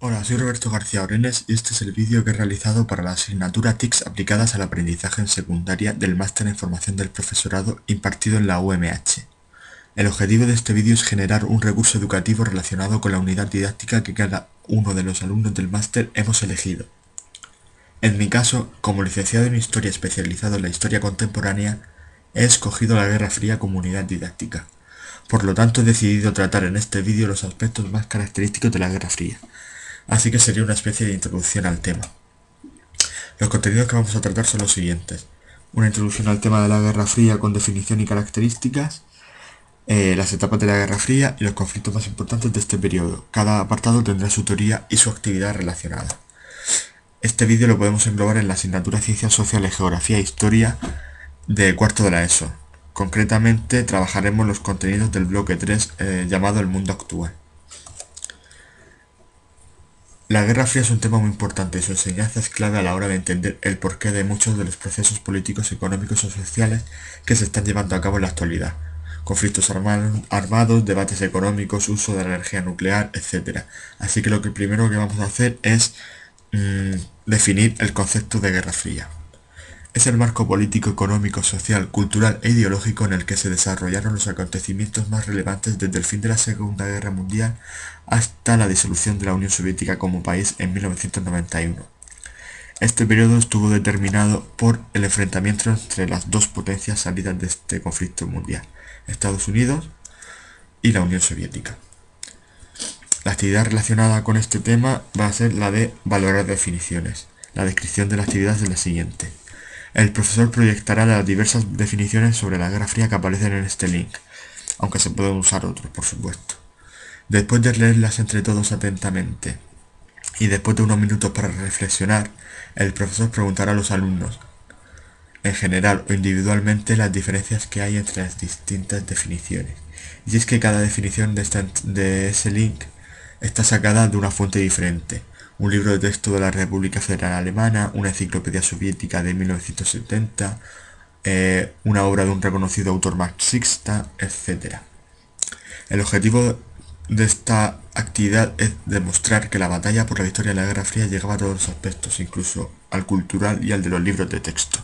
Hola, soy Roberto García Orenes y este es el vídeo que he realizado para la asignatura TICS aplicadas al aprendizaje en secundaria del Máster en Formación del Profesorado impartido en la UMH. El objetivo de este vídeo es generar un recurso educativo relacionado con la unidad didáctica que cada uno de los alumnos del máster hemos elegido. En mi caso, como licenciado en Historia especializado en la historia contemporánea, he escogido la Guerra Fría como unidad didáctica. Por lo tanto, he decidido tratar en este vídeo los aspectos más característicos de la Guerra Fría. Así que sería una especie de introducción al tema. Los contenidos que vamos a tratar son los siguientes. Una introducción al tema de la Guerra Fría con definición y características, las etapas de la Guerra Fría y los conflictos más importantes de este periodo. Cada apartado tendrá su teoría y su actividad relacionada. Este vídeo lo podemos englobar en la asignatura Ciencias Sociales, Geografía e Historia de cuarto de la ESO. Concretamente trabajaremos los contenidos del bloque 3 llamado El Mundo Actual. La Guerra Fría es un tema muy importante y su enseñanza es clave a la hora de entender el porqué de muchos de los procesos políticos, económicos o sociales que se están llevando a cabo en la actualidad. Conflictos armados, debates económicos, uso de la energía nuclear, etc. Así que lo que primero que vamos a hacer es definir el concepto de Guerra Fría. Es el marco político, económico, social, cultural e ideológico en el que se desarrollaron los acontecimientos más relevantes desde el fin de la Segunda Guerra Mundial hasta la disolución de la Unión Soviética como país en 1991. Este periodo estuvo determinado por el enfrentamiento entre las dos potencias salidas de este conflicto mundial, Estados Unidos y la Unión Soviética. La actividad relacionada con este tema va a ser la de valorar definiciones. La descripción de la actividad es la siguiente. El profesor proyectará las diversas definiciones sobre la Guerra Fría que aparecen en este link, aunque se pueden usar otros, por supuesto. Después de leerlas entre todos atentamente y después de unos minutos para reflexionar, el profesor preguntará a los alumnos, en general o individualmente, las diferencias que hay entre las distintas definiciones. Y es que cada definición de ese link está sacada de una fuente diferente. Un libro de texto de la República Federal Alemana, una enciclopedia soviética de 1970, una obra de un reconocido autor marxista, etc. El objetivo de esta actividad es demostrar que la batalla por la victoria de la Guerra Fría llegaba a todos los aspectos, incluso al cultural y al de los libros de texto.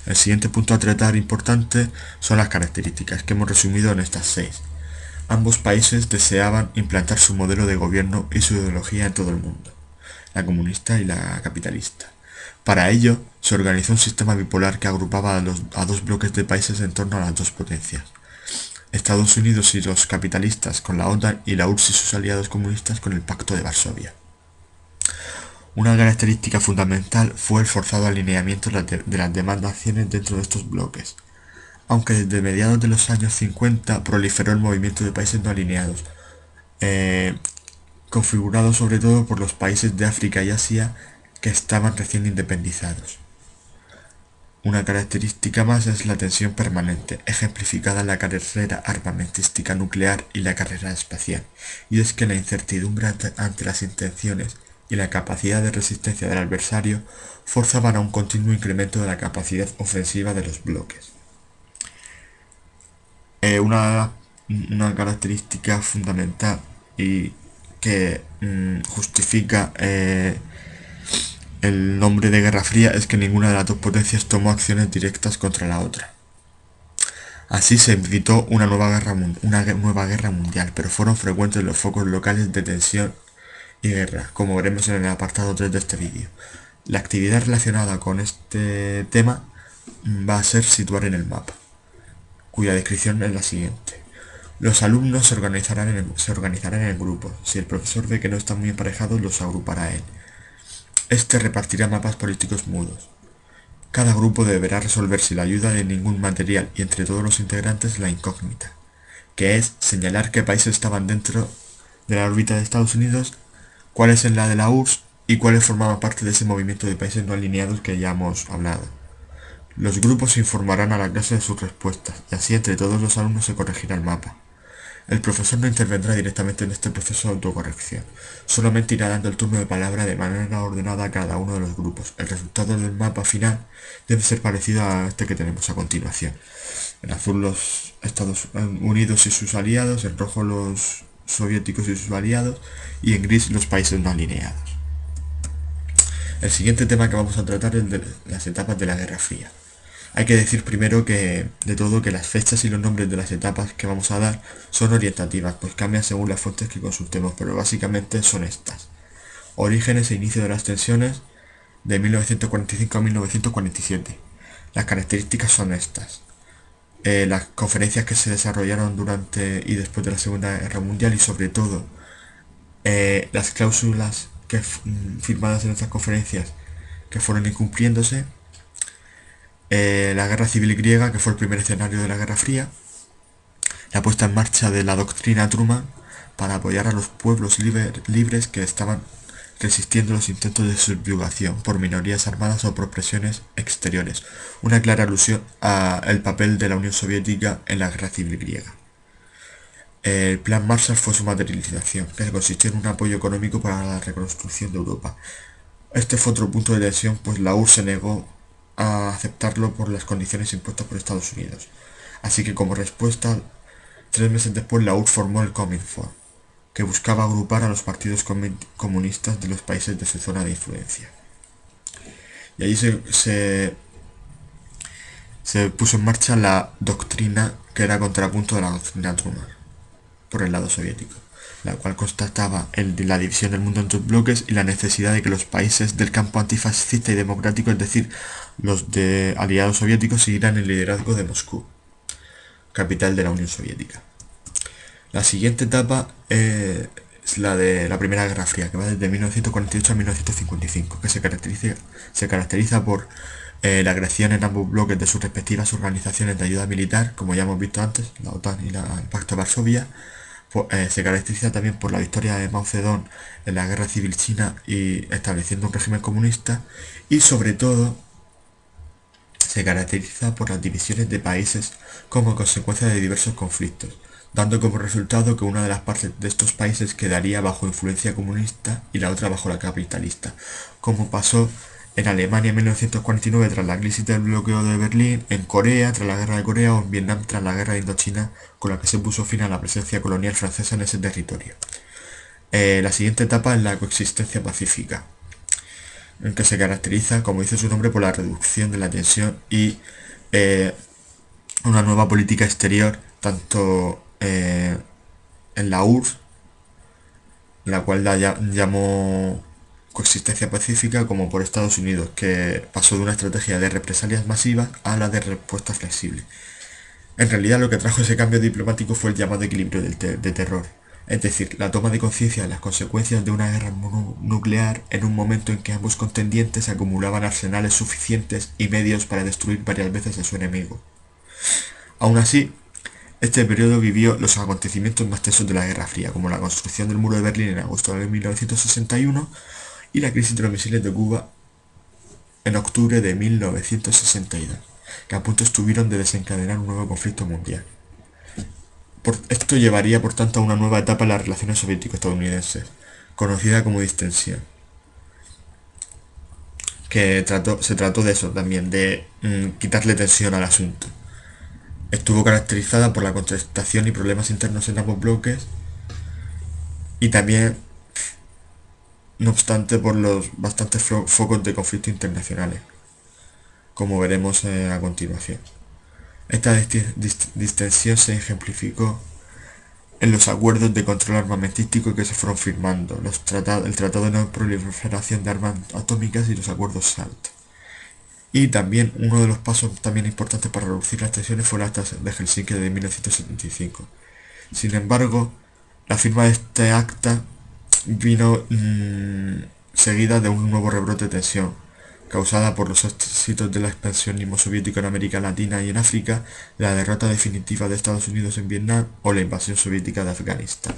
El siguiente punto a tratar importante son las características, que hemos resumido en estas 6. Ambos países deseaban implantar su modelo de gobierno y su ideología en todo el mundo, la comunista y la capitalista. Para ello, se organizó un sistema bipolar que agrupaba a dos bloques de países en torno a las dos potencias. Estados Unidos y los capitalistas con la OTAN y la URSS y sus aliados comunistas con el Pacto de Varsovia. Una característica fundamental fue el forzado alineamiento de las demás naciones dentro de estos bloques, aunque desde mediados de los años 50 proliferó el movimiento de países no alineados, configurado sobre todo por los países de África y Asia que estaban recién independizados. Una característica más es la tensión permanente, ejemplificada en la carrera armamentística nuclear y la carrera espacial, y es que la incertidumbre ante las intenciones y la capacidad de resistencia del adversario forzaban a un continuo incremento de la capacidad ofensiva de los bloques. Una característica fundamental y que justifica el nombre de Guerra Fría es que ninguna de las dos potencias tomó acciones directas contra la otra. Así se evitó una nueva guerra mundial, pero fueron frecuentes los focos locales de tensión y guerra, como veremos en el apartado 3 de este vídeo. La actividad relacionada con este tema va a ser situar en el mapa, cuya descripción es la siguiente. Los alumnos se organizarán en grupos. Si el profesor ve que no están muy emparejados, los agrupará a él. Este repartirá mapas políticos mudos. Cada grupo deberá resolver sin la ayuda de ningún material y entre todos los integrantes la incógnita, que es señalar qué países estaban dentro de la órbita de Estados Unidos, cuáles en la de la URSS y cuáles formaban parte de ese movimiento de países no alineados que ya hemos hablado. Los grupos informarán a la clase de sus respuestas y así entre todos los alumnos se corregirá el mapa. El profesor no intervendrá directamente en este proceso de autocorrección, solamente irá dando el turno de palabra de manera ordenada a cada uno de los grupos. El resultado del mapa final debe ser parecido a este que tenemos a continuación. En azul los Estados Unidos y sus aliados, en rojo los soviéticos y sus aliados, y en gris los países no alineados. El siguiente tema que vamos a tratar es de las etapas de la Guerra Fría. Hay que decir primero que, de todo, que las fechas y los nombres de las etapas que vamos a dar son orientativas, pues cambian según las fuentes que consultemos, pero básicamente son estas. Orígenes e inicio de las tensiones de 1945 a 1947. Las características son estas. Las conferencias que se desarrollaron durante y después de la Segunda Guerra Mundial y sobre todo las cláusulas que firmadas en estas conferencias que fueron incumpliéndose. La Guerra Civil Griega, que fue el primer escenario de la Guerra Fría. La puesta en marcha de la doctrina Truman para apoyar a los pueblos libres que estaban resistiendo los intentos de subyugación por minorías armadas o por presiones exteriores, una clara alusión al papel de la Unión Soviética en la Guerra Civil Griega. El Plan Marshall fue su materialización, que consistió en un apoyo económico para la reconstrucción de Europa. Este fue otro punto de tensión, pues la URSS se negó a aceptarlo por las condiciones impuestas por Estados Unidos. Así que como respuesta, 3 meses después la URSS formó el Comintern, que buscaba agrupar a los partidos comunistas de los países de su zona de influencia. Y allí se puso en marcha la doctrina que era contrapunto de la doctrina Truman, por el lado soviético, la cual constataba la división del mundo en dos bloques y la necesidad de que los países del campo antifascista y democrático, es decir, los de aliados soviéticos, siguieran el liderazgo de Moscú, capital de la Unión Soviética. La siguiente etapa es la de la Primera Guerra Fría, que va desde 1948 a 1955, que se caracteriza por la creación en ambos bloques de sus respectivas organizaciones de ayuda militar, como ya hemos visto antes, la OTAN y el Pacto de Varsovia. Se caracteriza también por la victoria de Mao Zedong en la Guerra Civil China y estableciendo un régimen comunista, y sobre todo se caracteriza por las divisiones de países como consecuencia de diversos conflictos, dando como resultado que una de las partes de estos países quedaría bajo influencia comunista y la otra bajo la capitalista, como pasó en Alemania en 1949 tras la crisis del bloqueo de Berlín, en Corea tras la guerra de Corea o en Vietnam tras la guerra de Indochina, con la que se puso fin a la presencia colonial francesa en ese territorio. La siguiente etapa es la coexistencia pacífica, en que se caracteriza, como dice su nombre, por la reducción de la tensión y una nueva política exterior, tanto en la URSS, la cual llamó coexistencia pacífica, como por Estados Unidos, que pasó de una estrategia de represalias masivas a la de respuesta flexible. En realidad lo que trajo ese cambio diplomático fue el llamado equilibrio de terror, es decir, la toma de conciencia de las consecuencias de una guerra nuclear en un momento en que ambos contendientes acumulaban arsenales suficientes y medios para destruir varias veces a su enemigo. Aún así, este periodo vivió los acontecimientos más tensos de la Guerra Fría, como la construcción del muro de Berlín en agosto de 1961 y la crisis de los misiles de Cuba en octubre de 1962, que a punto estuvieron de desencadenar un nuevo conflicto mundial. Esto llevaría, por tanto, a una nueva etapa en las relaciones soviético-estadounidenses, conocida como distensión, que se trató de eso también, de quitarle tensión al asunto. Estuvo caracterizada por la contestación y problemas internos en ambos bloques, y también, no obstante, por los bastantes focos de conflicto internacionales, como veremos a continuación. Esta distensión se ejemplificó en los acuerdos de control armamentístico que se fueron firmando, el Tratado de No Proliferación de Armas Atómicas y los acuerdos SALT. Y también uno de los pasos también importantes para reducir las tensiones fue el Acta de Helsinki de 1975. Sin embargo, la firma de este acta vino seguida de un nuevo rebrote de tensión, causada por los éxitos del expansionismo soviético en América Latina y en África, la derrota definitiva de Estados Unidos en Vietnam o la invasión soviética de Afganistán.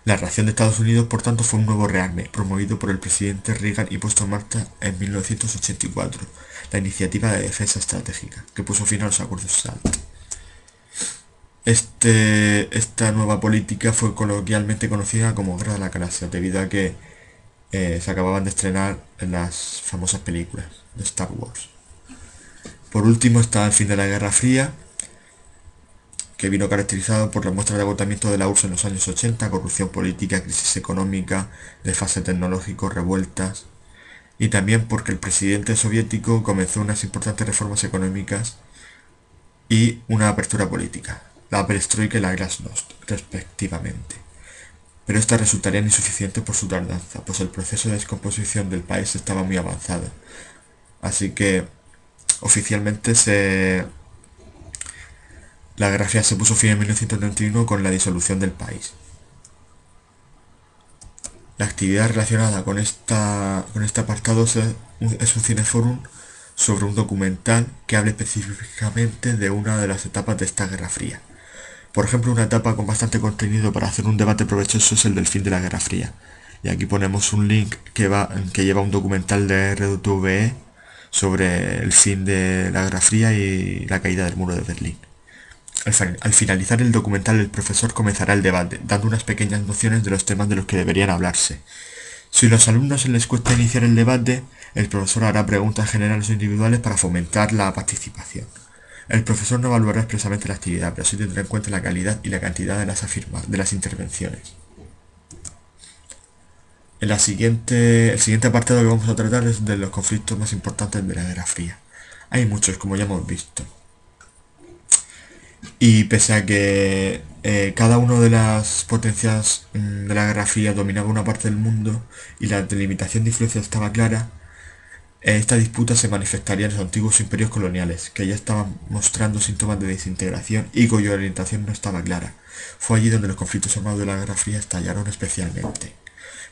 La reacción de Estados Unidos, por tanto, fue un nuevo rearme, promovido por el presidente Reagan y puesto en marcha en 1984, la Iniciativa de Defensa Estratégica, que puso fin a los acuerdos SALT. Esta nueva política fue coloquialmente conocida como Guerra de la Galaxia, debido a que se acababan de estrenar en las famosas películas de Star Wars. Por último está el fin de la Guerra Fría, que vino caracterizado por las muestras de agotamiento de la URSS en los años 80, corrupción política, crisis económica, desfase tecnológico, revueltas, y también porque el presidente soviético comenzó unas importantes reformas económicas y una apertura política, la perestroika y la glasnost, respectivamente. Pero estas resultarían insuficientes por su tardanza, pues el proceso de descomposición del país estaba muy avanzado. Así que oficialmente la Guerra Fría se puso fin en 1991 con la disolución del país. La actividad relacionada con este apartado es un cineforum sobre un documental que habla específicamente de una de las etapas de esta Guerra Fría. Por ejemplo, una etapa con bastante contenido para hacer un debate provechoso es el del fin de la Guerra Fría. Y aquí ponemos un link que lleva un documental de RTVE sobre el fin de la Guerra Fría y la caída del muro de Berlín. Al finalizar el documental, el profesor comenzará el debate, dando unas pequeñas nociones de los temas de los que deberían hablarse. Si a los alumnos les cuesta iniciar el debate, el profesor hará preguntas generales o individuales para fomentar la participación. El profesor no evaluará expresamente la actividad, pero sí tendrá en cuenta la calidad y la cantidad de las intervenciones. El siguiente apartado que vamos a tratar es de los conflictos más importantes de la Guerra Fría. Hay muchos, como ya hemos visto. Y pese a que cada una de las potencias de la Guerra Fría dominaba una parte del mundo y la delimitación de influencia estaba clara, esta disputa se manifestaría en los antiguos imperios coloniales, que ya estaban mostrando síntomas de desintegración y cuya orientación no estaba clara. Fue allí donde los conflictos armados de la Guerra Fría estallaron especialmente.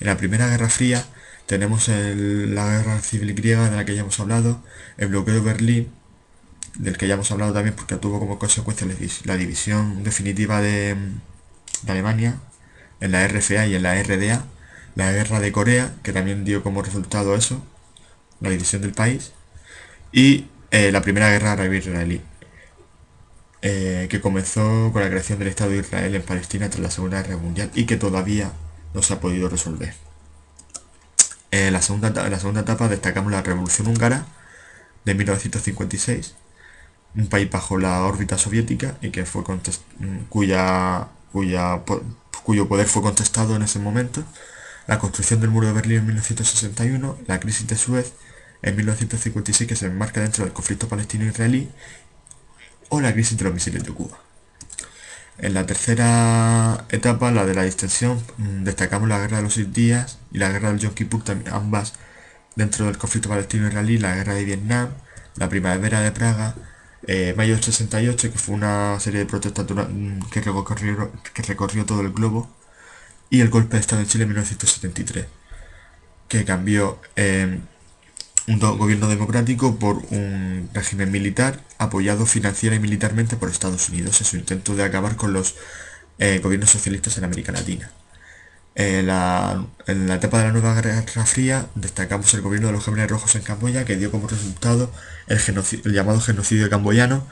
En la Primera Guerra Fría tenemos la Guerra Civil Griega, de la que ya hemos hablado, el bloqueo de Berlín, del que ya hemos hablado también porque tuvo como consecuencia la división definitiva de Alemania en la RFA y en la RDA, la Guerra de Corea, que también dio como resultado eso, la división del país, y la Primera Guerra Árabe-Israelí, que comenzó con la creación del Estado de Israel en Palestina tras la Segunda Guerra Mundial y que todavía no se ha podido resolver. En la segunda etapa destacamos la Revolución Húngara de 1956, un país bajo la órbita soviética y que fue cuyo poder fue contestado en ese momento, la construcción del muro de Berlín en 1961, la crisis de Suez en 1956, que se enmarca dentro del conflicto palestino-israelí, o la crisis de los misiles de Cuba. En la tercera etapa, la de la distensión, destacamos la guerra de los 6 días y la guerra del Yom Kippur, ambas dentro del conflicto palestino-israelí, la guerra de Vietnam, la primavera de Praga, mayo del 68, que fue una serie de protestas que recorrió todo el globo, y el golpe de Estado en Chile en 1973, que cambió un gobierno democrático por un régimen militar apoyado financiera y militarmente por Estados Unidos en su intento de acabar con los gobiernos socialistas en América Latina. En la etapa de la nueva Guerra Fría destacamos el gobierno de los Khmeres Rojos en Camboya, que dio como resultado el llamado genocidio camboyano,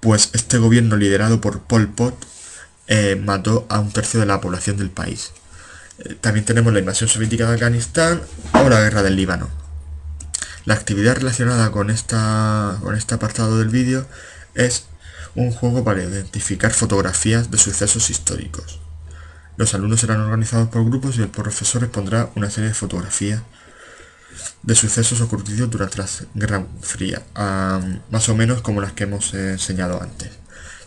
pues este gobierno liderado por Pol Pot mató a 1/3 de la población del país. También tenemos la invasión soviética de Afganistán o la guerra del Líbano. La actividad relacionada con este apartado del vídeo es un juego para identificar fotografías de sucesos históricos. Los alumnos serán organizados por grupos y el profesor expondrá una serie de fotografías de sucesos ocurridos durante la Guerra Fría, más o menos como las que hemos enseñado antes.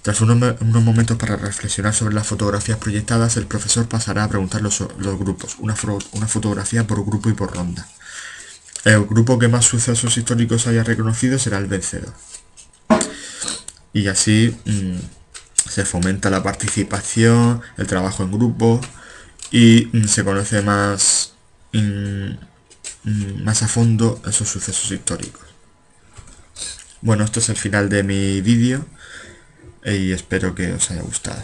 Tras unos momentos para reflexionar sobre las fotografías proyectadas, el profesor pasará a preguntar los grupos, una fotografía por grupo y por ronda. El grupo que más sucesos históricos haya reconocido será el vencedor. Y así se fomenta la participación, el trabajo en grupo y se conoce más a fondo esos sucesos históricos. Bueno, esto es el final de mi vídeo y espero que os haya gustado.